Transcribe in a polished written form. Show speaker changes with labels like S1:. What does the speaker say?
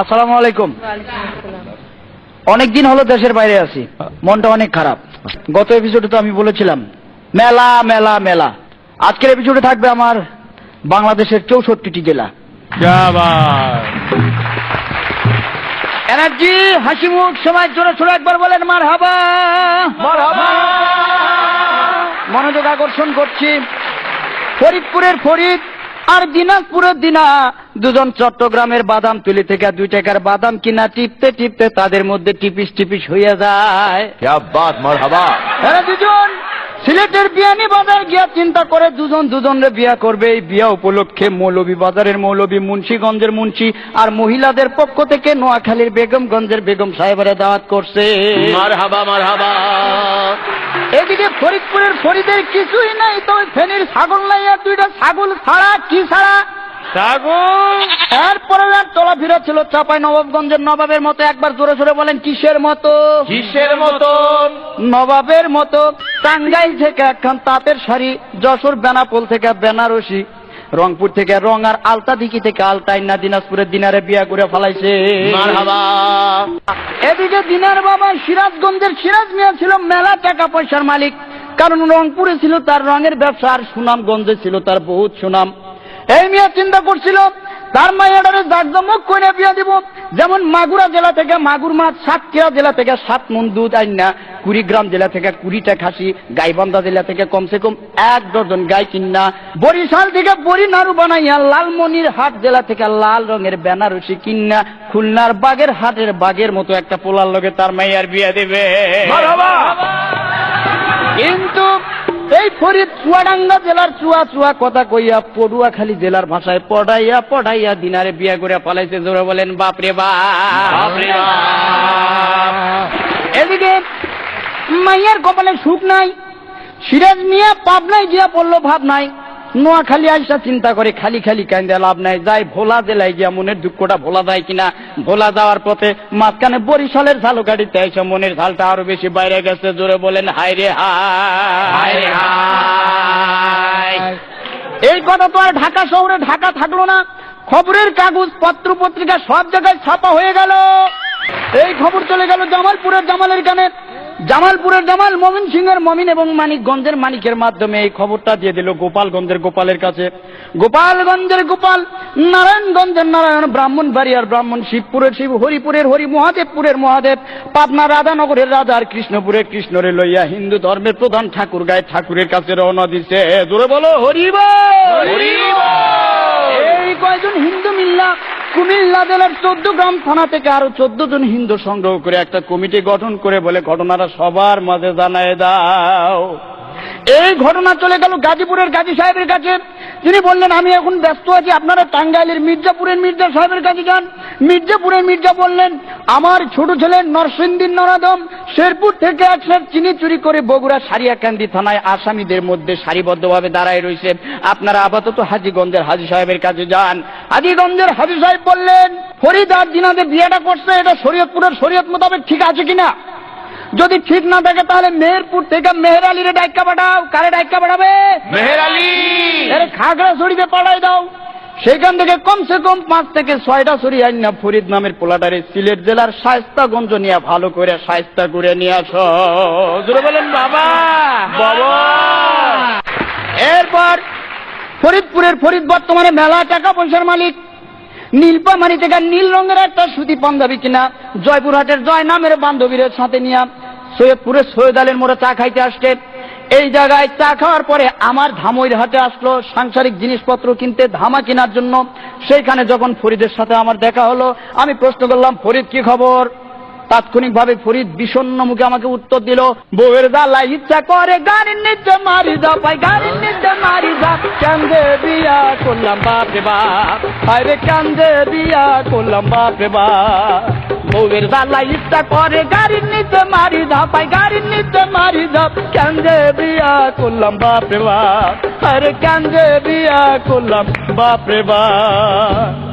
S1: আসসালামু আলাইকুম। অনেকদিন হলো দেশের বাইরে আছি, মনটা অনেক খারাপ। গত এপিসোডে তো আমি বলেছিলাম মেলা মেলা মেলা। আজকের এপিসোডে থাকবে আমার বাংলাদেশের 64টি জেলা। এনার্জি, হাসি মুখ, সময় জোরে ছোড়ে একবার বলেন মারহাবা। মারহাবা। মনোযোগ আকর্ষণ করছি। ফরিদপুরের ফরিদ আর দিনাজপুরের দিনা দুজন চট্টগ্রামের বাদামতলী থেকে 2 টাকার বাদাম কিনা টিপতে টিপতে তাদের মধ্যে টিপিস টিপিস হইয়া যায়।
S2: क्या बात, मरहबा।
S1: এরা দুজন সিলেটের বিয়ানী বাজার গিয়া চিন্তা করে দুজনরে বিয়া করবে। এই বিয়া উপলক্ষে মৌলভী বাজারের মৌলভী, মুন্সিগঞ্জের মুন্সি আর মহিলাদের পক্ষ থেকে নোয়াখালীর বেগমগঞ্জের বেগম সাহেবেরা দাওয়াত করছে।
S2: मरहबा मरहबा।
S1: এদিকে ফরিদপুরের ফরিদের কিছুই নাই, তবে ফেনীর ছাগল নাই। আর 2টা ছাগল ছাড়া কি ছাড়া ছাগল। এরপরে চলাফেরা ছিল চাপাই নবাবগঞ্জের নবাবের মতো। একবার জোরে জোরে বলেন কিসের মতো?
S2: কিসের মতো?
S1: নবাবের মতো। টাঙ্গাইল থেকে একখান তাঁতের শাড়ি, যশোর বেনাপোল থেকে বেনারসি, রংপুর থেকে রং আর আলতাদিকি থেকে আলতাইনা দিনাজপুরের দিনারে বিয়া করে ফেলাইছে।
S2: मरहबा।
S1: এদিকে দিনার বাবা সিরাজগঞ্জের সিরাজ মিয়া ছিল মেলা টাকা পয়সার মালিক, কারণ রংপুরে ছিল তার রঙের ব্যবসা আর সুনামগঞ্জে ছিল তার বহুত সুনাম। এই মিয়া চিন্তা করছিল তার মাইয়াডারে জাকজমক করে বিয়া দিব। যেমন মাগুরা জেলা থেকে মাগুর মাছ, সাতক্ষীরা জেলা থেকে 7 মণ দুধ আইনা, কুড়িগ্রাম জেলা থেকে 20টা খাসি, গাইবান্ধা জেলা থেকে কমসে কম 1 ডজন গাই কিনা, বরিশাল থেকে বড়ি নাড়ু বানাইয়া, লালমনিরহাট জেলা থেকে লাল রঙের বেনারসি কিনা, খুলনার বাগের হাটের বাগের মতো একটা পোলার লগে তার মাইয়ার বিয়া দিবে। কিন্তু এই ফরিদ চুয়াডাঙ্গা জেলার চুয়া কথা কইয়া পটুয়াখালী জেলার ভাষায় পড়াইয়া দিনারে বিয়া করে পালাইছে। জোরে বলেন বাপরে বাপ। এদিকে মাইয়ার কপালে সুখ নাই। সিরাজ মিয়া পাবনায় গিয়া পড়লো ভাব নাই। নোয়াখালী আইসা চিন্তা করে খালি খালি কান্দে লাভ নাই, যাই ভোলা জেলায় গিয়া মনের দুঃখটা ভোলা যায় কিনা। ভোলা যাওয়ার পথে মাঝখানে বরিশালের ঝালুকাঠিতে আইসা মনের ঝালটা আরো বেশি বাইরে গেছে। জোরে বলেন হায় রে হায়। এই কথা তো আর ঢাকা শহরে ঢাকা থাকলো না, খবরের কাগজ পত্র পত্রিকা সব জায়গায় ছাপা হয়ে গেল। এই খবর চলে গেল জামালপুরের জামালের কানে, জামালপুরের জামাল, ময়মনসিংহের মমিন এবং মানিকগঞ্জের মানিকের মাধ্যমে এই খবরটা দিয়ে দিল গোপালগঞ্জের গোপালের কাছে। গোপালগঞ্জের গোপাল, নারায়ণগঞ্জের নারায়ণ, ব্রাহ্মণবাড়িয়ার ব্রাহ্মণ, শিবপুরের শিব, হরিপুরের হরি, মহাদেবপুরের মহাদেব, পাবনা রাধানগরের রাজা আর কৃষ্ণপুরের কৃষ্ণরে লইয়া হিন্দু ধর্মের প্রধান ঠাকুর গায়ে ঠাকুরের কাছে রওনা দিছে। জোরে বলো হরিবল। এই কয়জন হিন্দু মিল্লা কুমিল্লা জেলার 14 গ্রাম থানা থেকে আরো 14 জন হিন্দু সংগ্রহ করে একটা কমিটি গঠন করে বলে ঘটনাটা সবার মাঝে জানায় দাও। এই ঘটনা চলে গেল গাজীপুরের গাজী সাহেবের কাছে। তিনি বললেন আমি এখন ব্যস্ত আছি, আপনারা টাঙ্গাইলের মির্জাপুরের মির্জা সাহেবের কাছে যান। মির্জাপুরের মির্জা বললেন আমার ছোট ছেলে নরসিংদীর নরাদম শেরপুর থেকে একসাথে চিনি চুরি করে বগুড়া সারিয়াকান্দি থানায় আসামিদের মধ্যে সারিবদ্ধভাবে দাঁড়ায় রয়েছে, আপনারা আপাতত হাজীগঞ্জের হাজী সাহেবের কাছে যান। হাজীগঞ্জের হাজী সাহেব বললেন ফরিদ আর দিনাদের বিয়েটা করছে, এটা শরীয়তপুরের শরীয়ত মোতাবেক ঠিক আছে কিনা? যদি ঠিক না থাকে তাহলে মেহেরপুর থেকে মেহের আলীর ডাইকা পাঠাও। কারে ডাইকা পাঠাবে?
S2: মেহের আলী।
S1: খাগড়াছড়িতে পাঠাই দাও। সেখান থেকে কমসে কম 5 থেকে 6টা ছড়ি আইনা ফরিদ নামের পোলাটারে সিলেট জেলার শায়েস্তাগঞ্জ নিয়ে ভালো করে শায়েস্তা করে নিয়ে আসো। জোরে বলেন বাবা বাবা। এরপর ফরিদপুরের ফরিদ বর্তমানে মেলা টাকা পয়সার মালিক। নীলপামারি থেকে নীল রঙের একটা সুতি পাঞ্জাবি কিনা জয়পুরহাটের জয় নামের বান্ধবীর সাথে নিয়ে সৈয়দপুরের সৈয়দ আলীর মোড়ে চা খাইতে আসছে। এই জায়গায় চা খাওয়ার পরে আমার ধামইর হাটে আসলো সাংসারিক জিনিসপত্র কিনতে, ধামা কেনার জন্য। সেইখানে যখন ফরিদের সাথে আমার দেখা হলো, আমি প্রশ্ন করলাম ফরিদ কি খবর? তাৎক্ষণিকভাবে ফরিদ বিষণ্ণ মুখে আমাকে উত্তর দিল বউয়ের জ্বালায় ইচ্ছা করে গাড়ির নিচে মারি যা পাই, গাড়ির নিচে মারি যা, কান্দে বিয়া করলাম বাপরে বাপ, আরে কান্দে বিয়া করলাম বাপরে বাপ। বউয়ের জ্বালায় ইচ্ছা করে গাড়ির নিচে মারি যা পাই, গাড়ির নিচে মারি যা, কান্দে বিয়া করলাম বাপরে বাপ, আরে কান্দে বিয়া করলাম বাপরে বাপ।